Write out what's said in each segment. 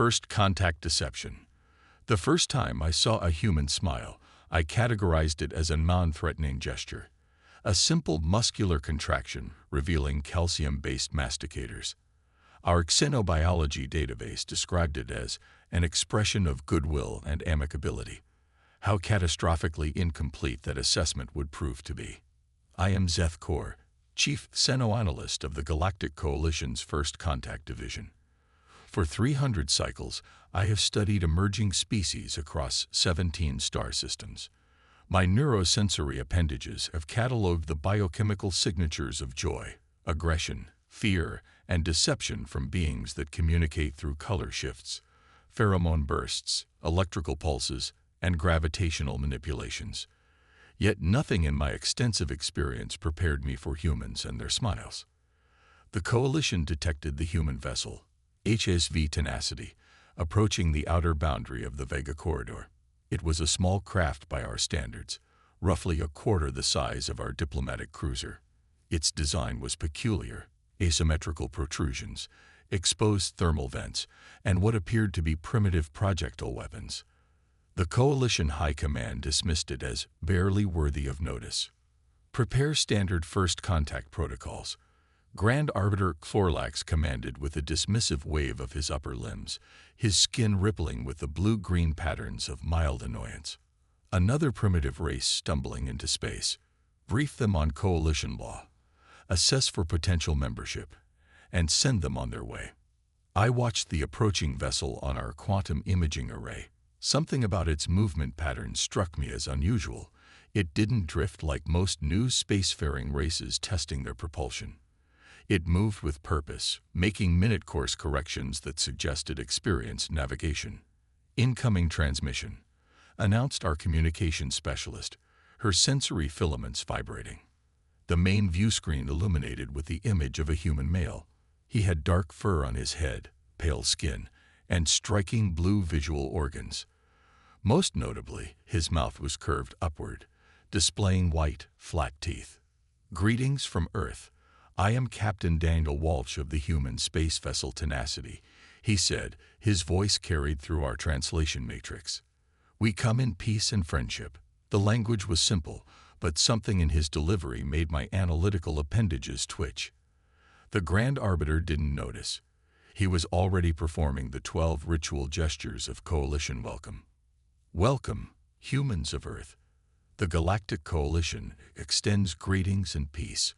First contact deception. The first time I saw a human smile, I categorized it as a non-threatening gesture. A simple muscular contraction revealing calcium-based masticators. Our xenobiology database described it as an expression of goodwill and amicability. How catastrophically incomplete that assessment would prove to be. I am Zeth Kaur, Chief Xenoanalyst of the Galactic Coalition's First Contact Division. For 300 cycles, I have studied emerging species across 17 star systems. My neurosensory appendages have cataloged the biochemical signatures of joy, aggression, fear, and deception from beings that communicate through color shifts, pheromone bursts, electrical pulses, and gravitational manipulations. Yet nothing in my extensive experience prepared me for humans and their smiles. The Coalition detected the human vessel, HFY Tenacity, approaching the outer boundary of the Vega Corridor. It was a small craft by our standards, roughly a quarter the size of our diplomatic cruiser. Its design was peculiar: asymmetrical protrusions, exposed thermal vents, and what appeared to be primitive projectile weapons. The Coalition High Command dismissed it as barely worthy of notice. Prepare standard first contact protocols. Grand Arbiter Chlorlax commanded with a dismissive wave of his upper limbs, his skin rippling with the blue-green patterns of mild annoyance. Another primitive race stumbling into space. Brief them on Coalition law. Assess for potential membership, and send them on their way. I watched the approaching vessel on our quantum imaging array. Something about its movement pattern struck me as unusual. It didn't drift like most new spacefaring races testing their propulsion. It moved with purpose, making minute course corrections that suggested experienced navigation. Incoming transmission, announced our communications specialist, her sensory filaments vibrating. The main view screen illuminated with the image of a human male. He had dark fur on his head, pale skin, and striking blue visual organs. Most notably, his mouth was curved upward, displaying white, flat teeth. Greetings from Earth. I am Captain Daniel Walsh of the human space vessel Tenacity, he said, his voice carried through our translation matrix. We come in peace and friendship. The language was simple, but something in his delivery made my analytical appendages twitch. The Grand Arbiter didn't notice. He was already performing the 12 ritual gestures of Coalition welcome. Welcome, humans of Earth. The Galactic Coalition extends greetings and peace.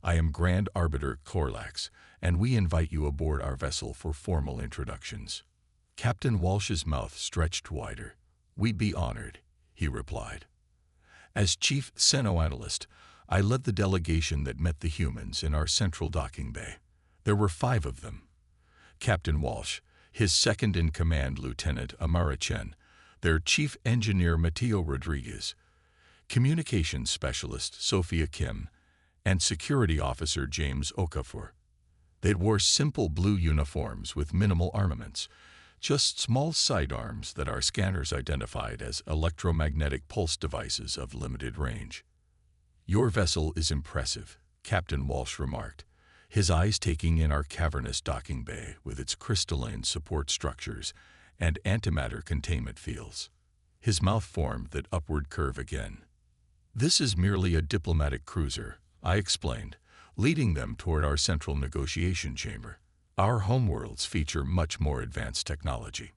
I am Grand Arbiter Chlorlax, and we invite you aboard our vessel for formal introductions. Captain Walsh's mouth stretched wider. We'd be honored, he replied. As Chief Xenoanalyst, I led the delegation that met the humans in our central docking bay. There were 5 of them. Captain Walsh, his second-in-command Lieutenant Amara Chen, their Chief Engineer Mateo Rodriguez, Communications Specialist Sophia Kim, and Security Officer James Okafor. They wore simple blue uniforms with minimal armaments, just small sidearms that our scanners identified as electromagnetic pulse devices of limited range. Your vessel is impressive, Captain Walsh remarked, his eyes taking in our cavernous docking bay with its crystalline support structures and antimatter containment fields. His mouth formed that upward curve again. This is merely a diplomatic cruiser, I explained, leading them toward our central negotiation chamber. Our homeworlds feature much more advanced technology.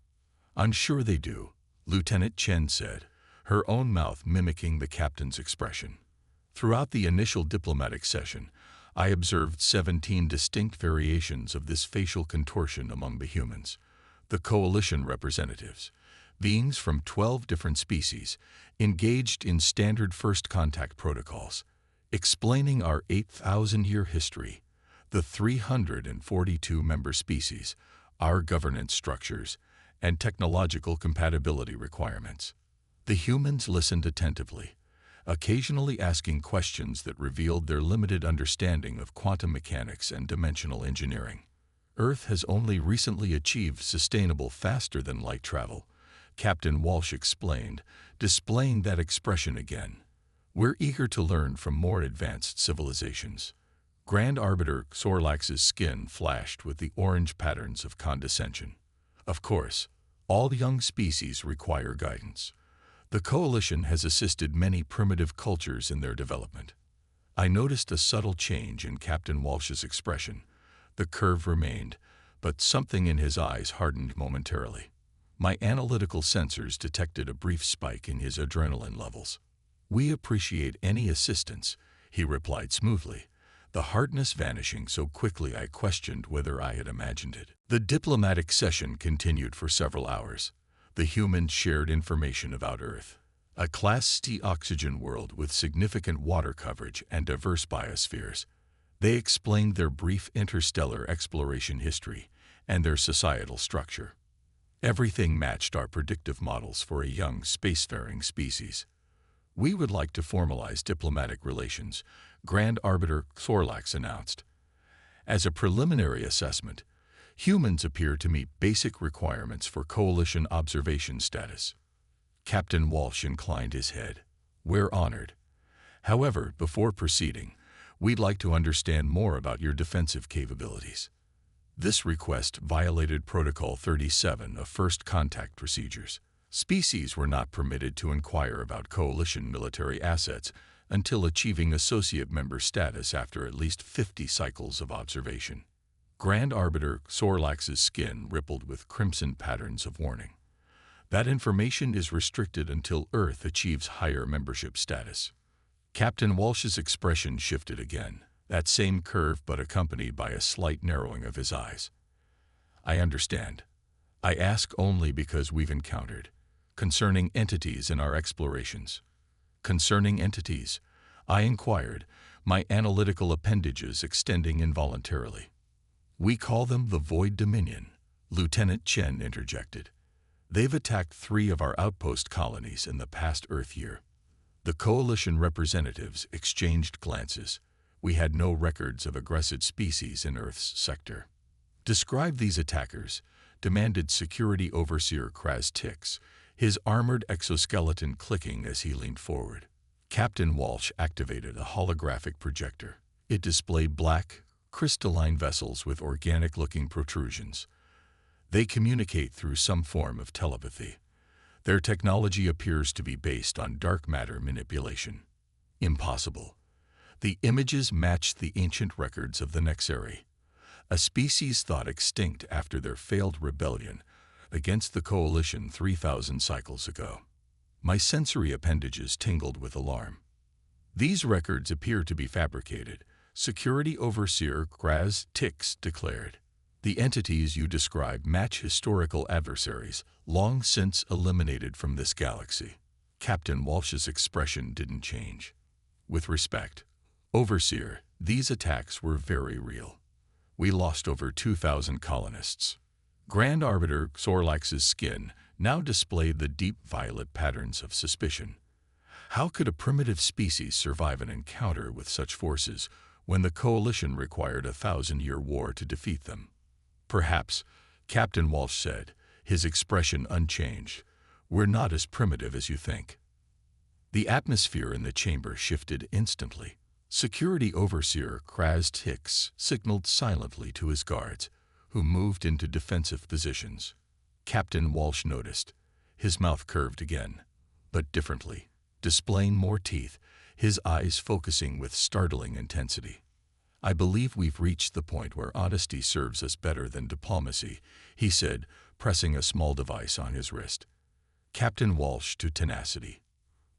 I'm sure they do, Lieutenant Chen said, her own mouth mimicking the captain's expression. Throughout the initial diplomatic session, I observed 17 distinct variations of this facial contortion among the humans. The Coalition representatives, beings from 12 different species, engaged in standard first contact protocols, explaining our 8,000-year history, the 342 member species, our governance structures, and technological compatibility requirements. The humans listened attentively, occasionally asking questions that revealed their limited understanding of quantum mechanics and dimensional engineering. Earth has only recently achieved sustainable faster-than-light travel, Captain Walsh explained, displaying that expression again. We're eager to learn from more advanced civilizations. Grand Arbiter Chlorlax's skin flashed with the orange patterns of condescension. Of course, all young species require guidance. The Coalition has assisted many primitive cultures in their development. I noticed a subtle change in Captain Walsh's expression. The curve remained, but something in his eyes hardened momentarily. My analytical sensors detected a brief spike in his adrenaline levels. "We appreciate any assistance," he replied smoothly, the hardness vanishing so quickly I questioned whether I had imagined it. The diplomatic session continued for several hours. The humans shared information about Earth, a Class C oxygen world with significant water coverage and diverse biospheres. They explained their brief interstellar exploration history and their societal structure. Everything matched our predictive models for a young spacefaring species. "We would like to formalize diplomatic relations," Grand Arbiter Thorlax announced. "As a preliminary assessment, humans appear to meet basic requirements for Coalition observation status." Captain Walsh inclined his head. "We're honored. However, before proceeding, we'd like to understand more about your defensive capabilities." This request violated Protocol 37 of First Contact Procedures. Species were not permitted to inquire about Coalition military assets until achieving Associate Member status after at least 50 cycles of observation. Grand Arbiter Thorlax's skin rippled with crimson patterns of warning. "That information is restricted until Earth achieves higher membership status." Captain Walsh's expression shifted again, that same curve but accompanied by a slight narrowing of his eyes. "I understand. I ask only because we've encountered concerning entities in our explorations." "Concerning entities?" I inquired, my analytical appendages extending involuntarily. "We call them the Void Dominion," Lieutenant Chen interjected. "They've attacked 3 of our outpost colonies in the past Earth year." The Coalition representatives exchanged glances. We had no records of aggressive species in Earth's sector. "Describe these attackers," demanded Security Overseer Kraz Tix, his armored exoskeleton clicking as he leaned forward. Captain Walsh activated a holographic projector. It displayed black, crystalline vessels with organic-looking protrusions. They communicate through some form of telepathy. Their technology appears to be based on dark matter manipulation. Impossible. The images matched the ancient records of the Nexari, a species thought extinct after their failed rebellion against the Coalition 3,000 cycles ago. My sensory appendages tingled with alarm. "These records appear to be fabricated," Security Overseer Kraz Tix declared. "The entities you describe match historical adversaries, long since eliminated from this galaxy." Captain Walsh's expression didn't change. "With respect, Overseer, these attacks were very real. We lost over 2,000 colonists." Grand Arbiter Thorlax's skin now displayed the deep violet patterns of suspicion. How could a primitive species survive an encounter with such forces when the Coalition required a 1,000-year war to defeat them? "Perhaps," Captain Walsh said, his expression unchanged, "we're not as primitive as you think." The atmosphere in the chamber shifted instantly. Security Overseer Kraz Tix signaled silently to his guards, who moved into defensive positions. Captain Walsh noticed. His mouth curved again, but differently, displaying more teeth, his eyes focusing with startling intensity. "I believe we've reached the point where honesty serves us better than diplomacy," he said, pressing a small device on his wrist. Captain Walsh to tenacity.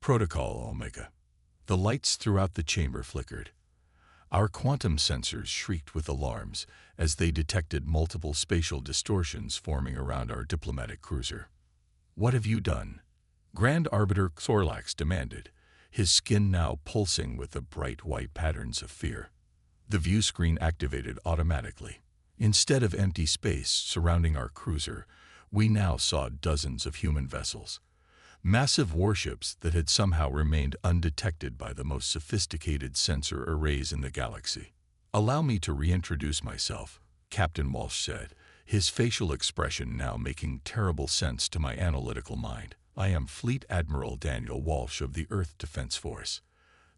"Protocol Omega." The lights throughout the chamber flickered. Our quantum sensors shrieked with alarms as they detected multiple spatial distortions forming around our diplomatic cruiser. "What have you done?" Grand Arbiter Thorlax demanded, his skin now pulsing with the bright white patterns of fear. The view screen activated automatically. Instead of empty space surrounding our cruiser, we now saw dozens of human vessels. Massive warships that had somehow remained undetected by the most sophisticated sensor arrays in the galaxy. "Allow me to reintroduce myself," Captain Walsh said, his facial expression now making terrible sense to my analytical mind. "I am Fleet Admiral Daniel Walsh of the Earth Defense Force.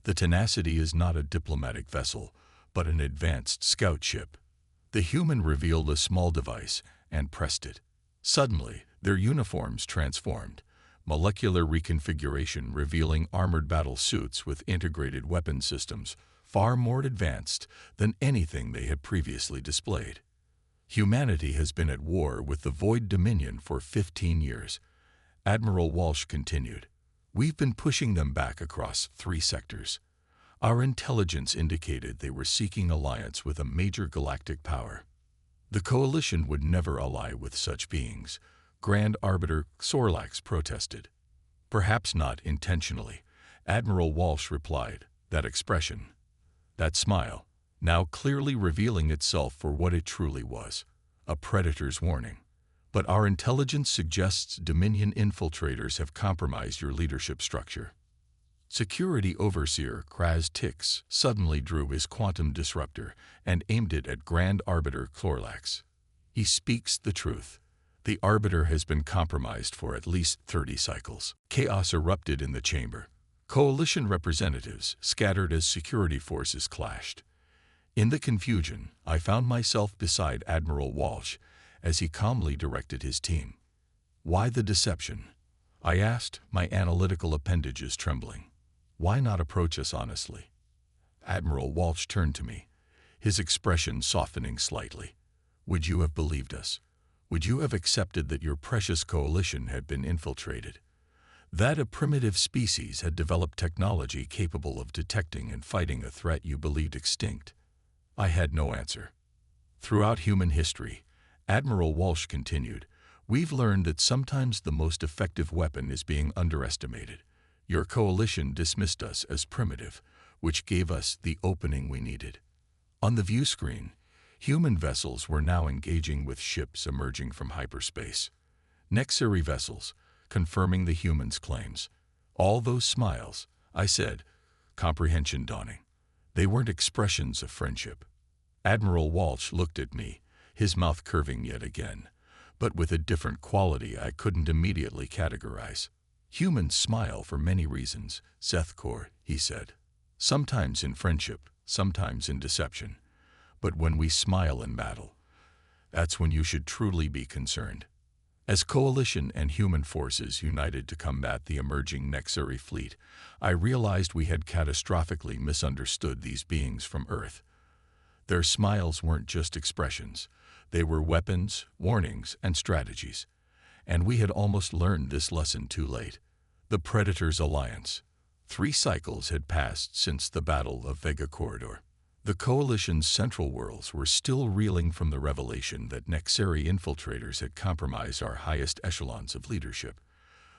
The Tenacity is not a diplomatic vessel, but an advanced scout ship." The human revealed a small device and pressed it. Suddenly, their uniforms transformed, molecular reconfiguration revealing armored battle suits with integrated weapon systems far more advanced than anything they had previously displayed. Humanity has been at war with the Void Dominion for 15 years, Admiral Walsh continued. We've been pushing them back across 3 sectors. Our intelligence indicated they were seeking alliance with a major galactic power. The Coalition would never ally with such beings, Grand Arbiter Sorlax protested. Perhaps not intentionally, Admiral Walsh replied. That expression, that smile, now clearly revealing itself for what it truly was, a predator's warning. But our intelligence suggests Dominion infiltrators have compromised your leadership structure. Security Overseer Kraz Tix suddenly drew his quantum disruptor and aimed it at Grand Arbiter Sorlax. He speaks the truth. The Arbiter has been compromised for at least 30 cycles. Chaos erupted in the chamber. Coalition representatives scattered as security forces clashed. In the confusion, I found myself beside Admiral Walsh as he calmly directed his team. Why the deception? I asked, my analytical appendages trembling. Why not approach us honestly? Admiral Walsh turned to me, his expression softening slightly. Would you have believed us? Would you have accepted that your precious coalition had been infiltrated? That a primitive species had developed technology capable of detecting and fighting a threat you believed extinct? I had no answer. Throughout human history, Admiral Walsh continued, we've learned that sometimes the most effective weapon is being underestimated. Your coalition dismissed us as primitive, which gave us the opening we needed. On the view screen, human vessels were now engaging with ships emerging from hyperspace. Nexari vessels, confirming the humans' claims. All those smiles, I said, comprehension dawning. They weren't expressions of friendship. Admiral Walsh looked at me, his mouth curving yet again, but with a different quality I couldn't immediately categorize. Humans smile for many reasons, Sethkor, he said. Sometimes in friendship, sometimes in deception. But when we smile in battle, that's when you should truly be concerned. As Coalition and human forces united to combat the emerging Nexari fleet, I realized we had catastrophically misunderstood these beings from Earth. Their smiles weren't just expressions. They were weapons, warnings, and strategies. And we had almost learned this lesson too late. The Predator's Alliance. 3 cycles had passed since the Battle of Vega Corridor. The Coalition's central worlds were still reeling from the revelation that Nexari infiltrators had compromised our highest echelons of leadership.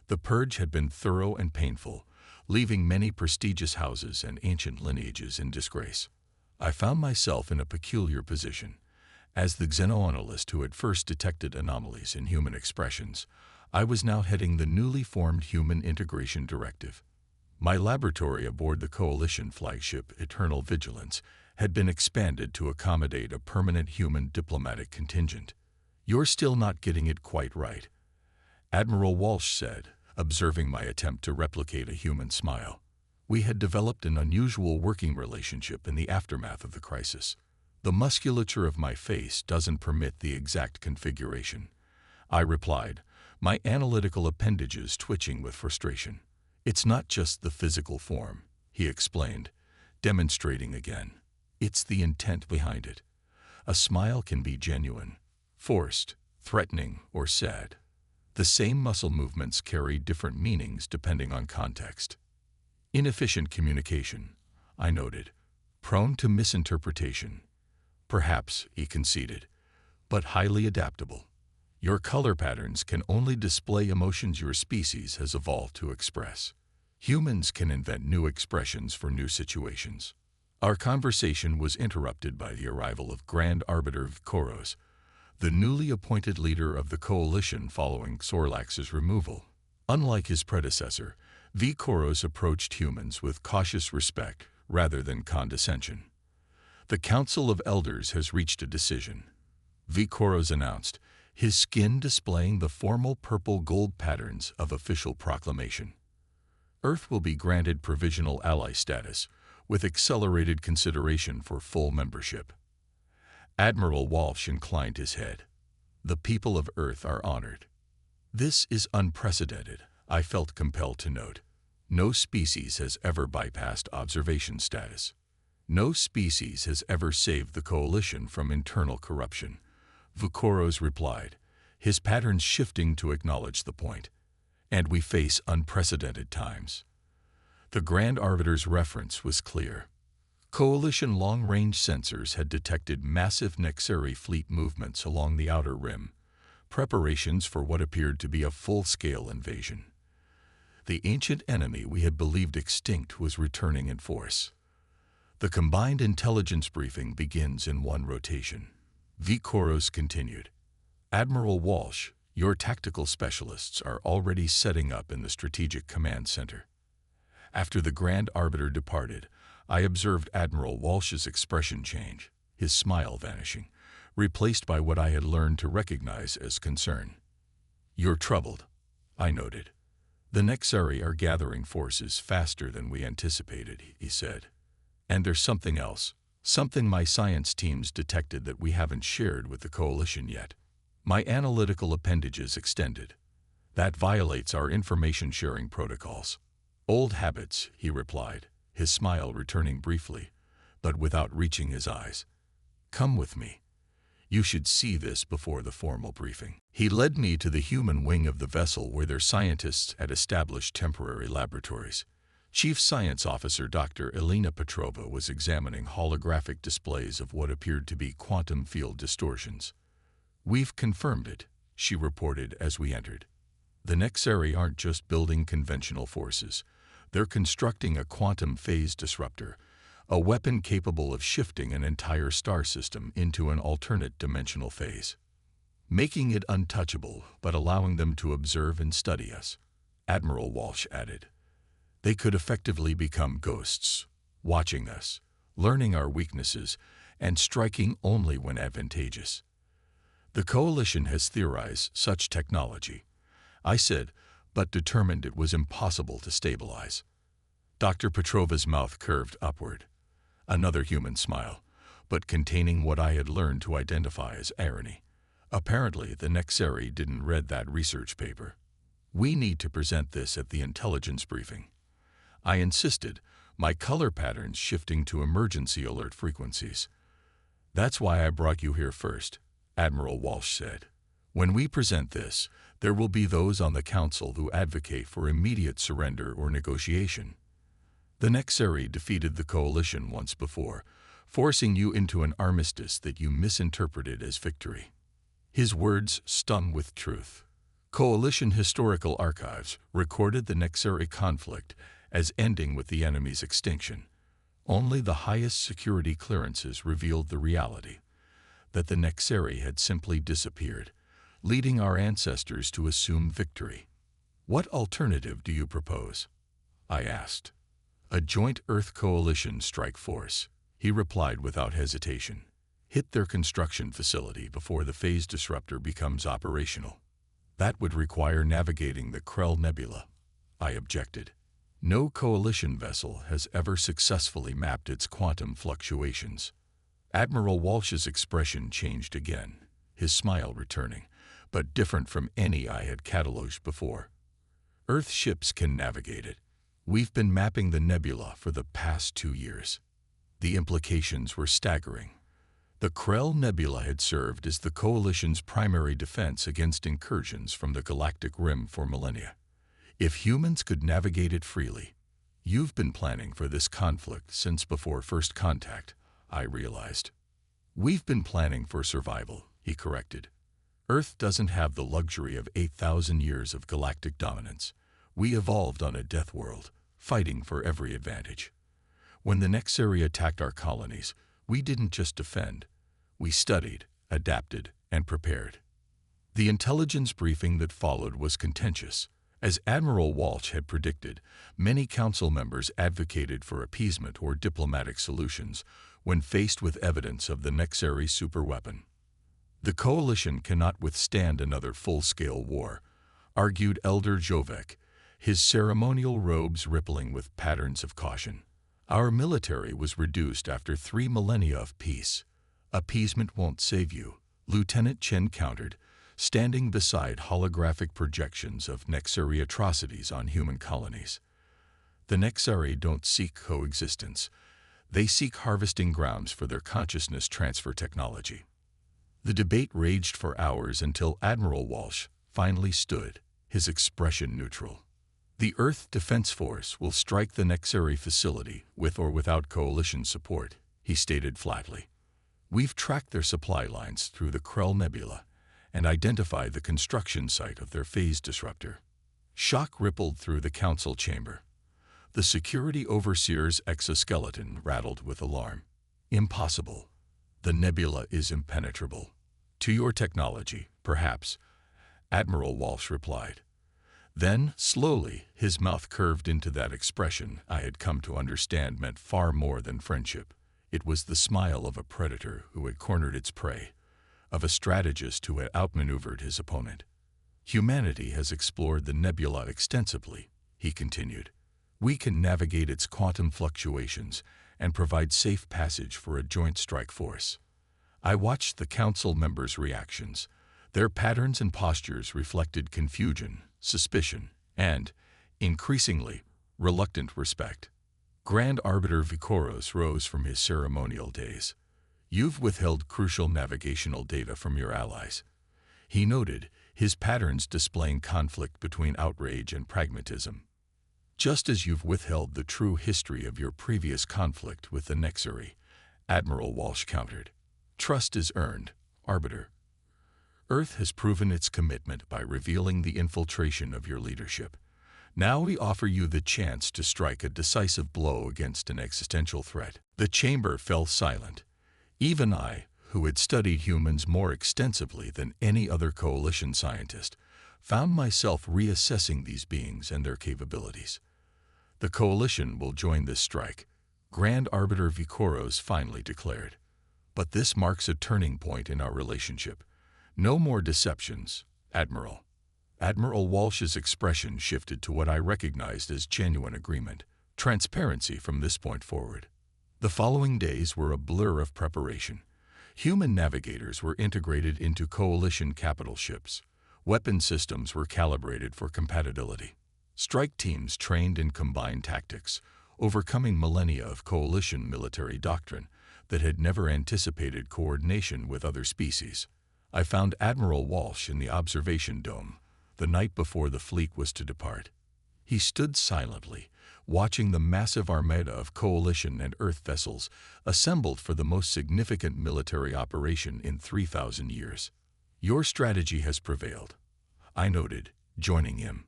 The purge had been thorough and painful, leaving many prestigious houses and ancient lineages in disgrace. I found myself in a peculiar position. As the xenoanalyst who had first detected anomalies in human expressions, I was now heading the newly formed Human Integration Directive. My laboratory aboard the Coalition flagship Eternal Vigilance had been expanded to accommodate a permanent human diplomatic contingent. You're still not getting it quite right, Admiral Walsh said, observing my attempt to replicate a human smile. We had developed an unusual working relationship in the aftermath of the crisis. The musculature of my face doesn't permit the exact configuration, I replied, my analytical appendages twitching with frustration. It's not just the physical form, he explained, demonstrating again. It's the intent behind it. A smile can be genuine, forced, threatening, or sad. The same muscle movements carry different meanings depending on context. Inefficient communication, I noted, prone to misinterpretation. Perhaps, he conceded, but highly adaptable. Your color patterns can only display emotions your species has evolved to express. Humans can invent new expressions for new situations. Our conversation was interrupted by the arrival of Grand Arbiter Koros, the newly appointed leader of the Coalition following Sorlax's removal. Unlike his predecessor, Koros approached humans with cautious respect rather than condescension. The Council of Elders has reached a decision, Koros announced, his skin displaying the formal purple-gold patterns of official proclamation. Earth will be granted provisional ally status, with accelerated consideration for full membership. Admiral Walsh inclined his head. The people of Earth are honored. This is unprecedented, I felt compelled to note. No species has ever bypassed observation status. No species has ever saved the coalition from internal corruption. Vukoros replied, his patterns shifting to acknowledge the point. And we face unprecedented times. The Grand Arbiter's reference was clear. Coalition long-range sensors had detected massive Nexeri fleet movements along the outer rim, preparations for what appeared to be a full-scale invasion. The ancient enemy we had believed extinct was returning in force. The combined intelligence briefing begins in one rotation. Vukoros continued. Admiral Walsh, your tactical specialists are already setting up in the Strategic Command Center. After the Grand Arbiter departed, I observed Admiral Walsh's expression change, his smile vanishing, replaced by what I had learned to recognize as concern. You're troubled, I noted. The Nexeri are gathering forces faster than we anticipated, he said. And there's something else, something my science teams detected that we haven't shared with the Coalition yet. My analytical appendages extended. That violates our information-sharing protocols. Old habits, he replied, his smile returning briefly, but without reaching his eyes. Come with me. You should see this before the formal briefing. He led me to the human wing of the vessel where their scientists had established temporary laboratories. Chief Science Officer Dr. Elena Petrova was examining holographic displays of what appeared to be quantum field distortions. We've confirmed it, she reported as we entered. The Nexeri aren't just building conventional forces. They're constructing a quantum phase disruptor, a weapon capable of shifting an entire star system into an alternate dimensional phase, making it untouchable but allowing them to observe and study us, Admiral Walsh added. They could effectively become ghosts, watching us, learning our weaknesses, and striking only when advantageous. The Coalition has theorized such technology, I said, but determined it was impossible to stabilize. Dr. Petrova's mouth curved upward. Another human smile, but containing what I had learned to identify as irony. Apparently, the Nexeri didn't read that research paper. We need to present this at the intelligence briefing. I insisted, my color patterns shifting to emergency alert frequencies. That's why I brought you here first, Admiral Walsh said. When we present this, there will be those on the Council who advocate for immediate surrender or negotiation. The Nexeri defeated the Coalition once before, forcing you into an armistice that you misinterpreted as victory. His words stung with truth. Coalition historical archives recorded the Nexeri conflict as ending with the enemy's extinction. Only the highest security clearances revealed the reality, that the Nexeri had simply disappeared, leading our ancestors to assume victory. What alternative do you propose? I asked. A joint Earth Coalition strike force, he replied without hesitation. Hit their construction facility before the phase disruptor becomes operational. That would require navigating the Krell Nebula, I objected. No Coalition vessel has ever successfully mapped its quantum fluctuations. Admiral Walsh's expression changed again, his smile returning, but different from any I had cataloged before. Earth ships can navigate it. We've been mapping the nebula for the past 2 years. The implications were staggering. The Krell Nebula had served as the Coalition's primary defense against incursions from the galactic rim for millennia. If humans could navigate it freely, you've been planning for this conflict since before first contact, I realized. We've been planning for survival, he corrected. Earth doesn't have the luxury of 8,000 years of galactic dominance. We evolved on a death world, fighting for every advantage. When the Nexeri attacked our colonies, we didn't just defend. We studied, adapted, and prepared. The intelligence briefing that followed was contentious. As Admiral Walsh had predicted, many council members advocated for appeasement or diplomatic solutions when faced with evidence of the Nexeri superweapon. The Coalition cannot withstand another full-scale war, argued Elder Jovek, his ceremonial robes rippling with patterns of caution. Our military was reduced after 3 millennia of peace. Appeasement won't save you, Lieutenant Chen countered, standing beside holographic projections of Nexari atrocities on human colonies. The Nexari don't seek coexistence. They seek harvesting grounds for their consciousness transfer technology. The debate raged for hours until Admiral Walsh finally stood, his expression neutral. The Earth Defense Force will strike the Nexari facility with or without coalition support, he stated flatly. We've tracked their supply lines through the Krell Nebula and identified the construction site of their phase disruptor. Shock rippled through the council chamber. The security overseer's exoskeleton rattled with alarm. Impossible. The nebula is impenetrable. To your technology, perhaps, Admiral Walsh replied. Then, slowly, his mouth curved into that expression I had come to understand meant far more than friendship. It was the smile of a predator who had cornered its prey, of a strategist who had outmaneuvered his opponent. Humanity has explored the nebula extensively, he continued. We can navigate its quantum fluctuations and provide safe passage for a joint strike force. I watched the council members' reactions. Their patterns and postures reflected confusion, suspicion, and, increasingly, reluctant respect. Grand Arbiter Vikoros rose from his ceremonial daze. You've withheld crucial navigational data from your allies. He noted, his patterns displaying conflict between outrage and pragmatism. Just as you've withheld the true history of your previous conflict with the Nexari, Admiral Walsh countered. Trust is earned, Arbiter. Earth has proven its commitment by revealing the infiltration of your leadership. Now we offer you the chance to strike a decisive blow against an existential threat. The chamber fell silent. Even I, who had studied humans more extensively than any other coalition scientist, found myself reassessing these beings and their capabilities. The coalition will join this strike, Grand Arbiter Vikoros finally declared. But this marks a turning point in our relationship. No more deceptions, Admiral. Admiral Walsh's expression shifted to what I recognized as genuine agreement, transparency from this point forward. The following days were a blur of preparation. Human navigators were integrated into coalition capital ships. Weapon systems were calibrated for compatibility. Strike teams trained in combined tactics, overcoming millennia of coalition military doctrine that had never anticipated coordination with other species. I found Admiral Walsh in the observation dome, the night before the fleet was to depart. He stood silently, watching the massive armada of coalition and Earth vessels assembled for the most significant military operation in 3,000 years. Your strategy has prevailed, I noted, joining him.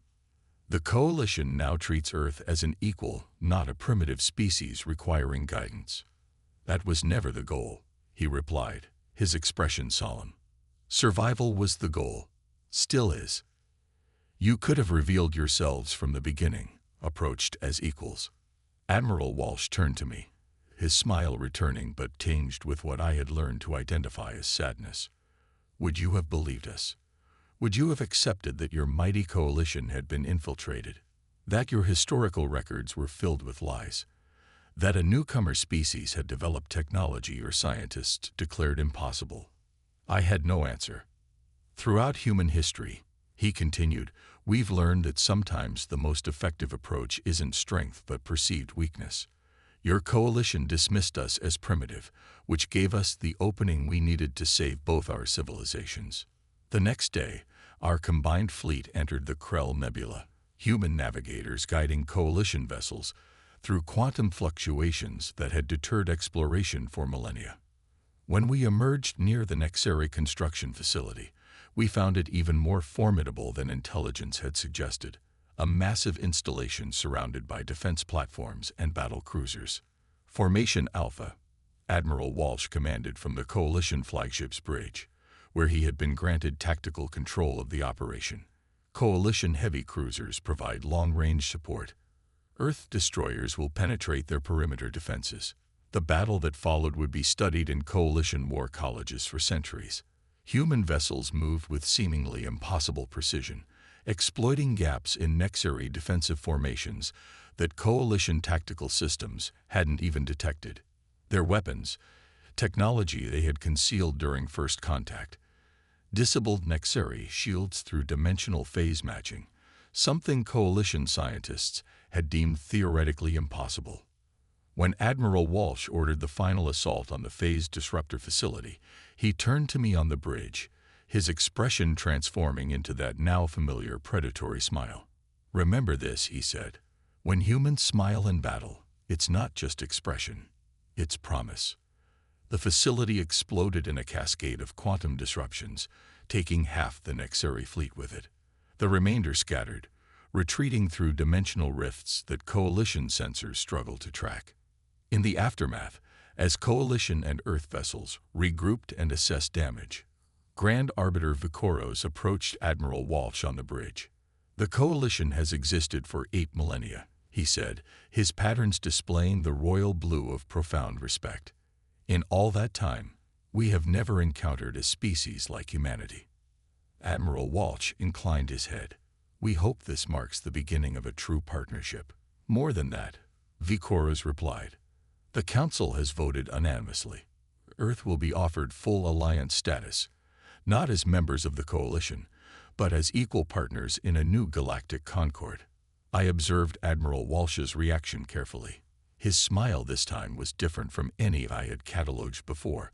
The coalition now treats Earth as an equal, not a primitive species requiring guidance. That was never the goal, he replied, his expression solemn. Survival was the goal. Still is. You could have revealed yourselves from the beginning, approached as equals. Admiral Walsh turned to me, his smile returning but tinged with what I had learned to identify as sadness. Would you have believed us? Would you have accepted that your mighty coalition had been infiltrated? That your historical records were filled with lies? That a newcomer species had developed technology your scientists declared impossible? I had no answer. Throughout human history, he continued, we've learned that sometimes the most effective approach isn't strength but perceived weakness. Your coalition dismissed us as primitive, which gave us the opening we needed to save both our civilizations. The next day, our combined fleet entered the Krell Nebula, human navigators guiding coalition vessels through quantum fluctuations that had deterred exploration for millennia. When we emerged near the Nexari construction facility, we found it even more formidable than intelligence had suggested, a massive installation surrounded by defense platforms and battle cruisers. Formation Alpha, Admiral Walsh commanded from the coalition flagship's bridge, where he had been granted tactical control of the operation. Coalition heavy cruisers provide long-range support. Earth destroyers will penetrate their perimeter defenses. The battle that followed would be studied in coalition war colleges for centuries. Human vessels moved with seemingly impossible precision, exploiting gaps in Nexari defensive formations that coalition tactical systems hadn't even detected. Their weapons, technology they had concealed during first contact, Disabled Nexeri shields through dimensional phase matching, something Coalition scientists had deemed theoretically impossible. When Admiral Walsh ordered the final assault on the phase disruptor facility, he turned to me on the bridge, his expression transforming into that now familiar predatory smile. "Remember this," he said. "When humans smile in battle, it's not just expression, it's promise." The facility exploded in a cascade of quantum disruptions, taking half the Nexeri fleet with it. The remainder scattered, retreating through dimensional rifts that Coalition sensors struggled to track. In the aftermath, as Coalition and Earth vessels regrouped and assessed damage, Grand Arbiter Vikoros approached Admiral Walsh on the bridge. "The Coalition has existed for 8 millennia," he said, his patterns displaying the royal blue of profound respect. "In all that time, we have never encountered a species like humanity." Admiral Walsh inclined his head. "We hope this marks the beginning of a true partnership." "More than that," Vikoros replied. "The Council has voted unanimously. Earth will be offered full alliance status, not as members of the Coalition, but as equal partners in a new galactic concord." I observed Admiral Walsh's reaction carefully. His smile this time was different from any I had catalogued before,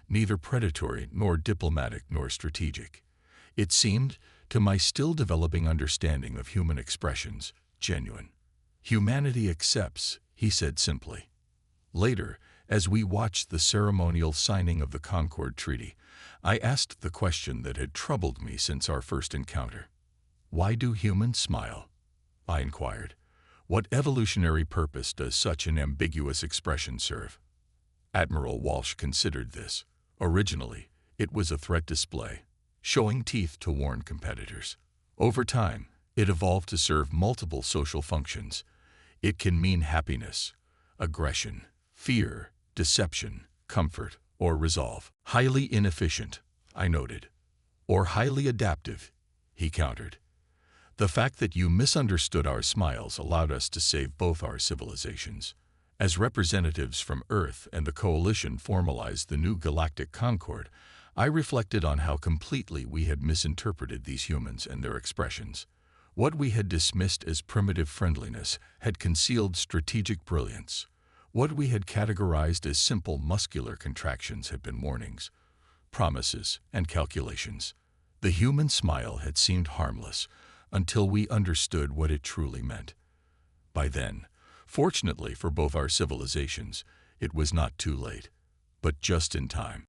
neither predatory nor diplomatic nor strategic. It seemed, to my still developing understanding of human expressions, genuine. "Humanity accepts," he said simply. Later, as we watched the ceremonial signing of the Concord Treaty, I asked the question that had troubled me since our first encounter. "Why do humans smile?" I inquired. "What evolutionary purpose does such an ambiguous expression serve?" Admiral Walsh considered this. Originally, it was a threat display, showing teeth to warn competitors. Over time, it evolved to serve multiple social functions. It can mean happiness, aggression, fear, deception, comfort, or resolve. "Highly inefficient," I noted. "Or highly adaptive," he countered. "The fact that you misunderstood our smiles allowed us to save both our civilizations." As representatives from Earth and the Coalition formalized the new galactic concord, I reflected on how completely we had misinterpreted these humans and their expressions. What we had dismissed as primitive friendliness had concealed strategic brilliance. What we had categorized as simple muscular contractions had been warnings, promises, and calculations. The human smile had seemed harmless until we understood what it truly meant. By then, fortunately for both our civilizations, it was not too late, but just in time.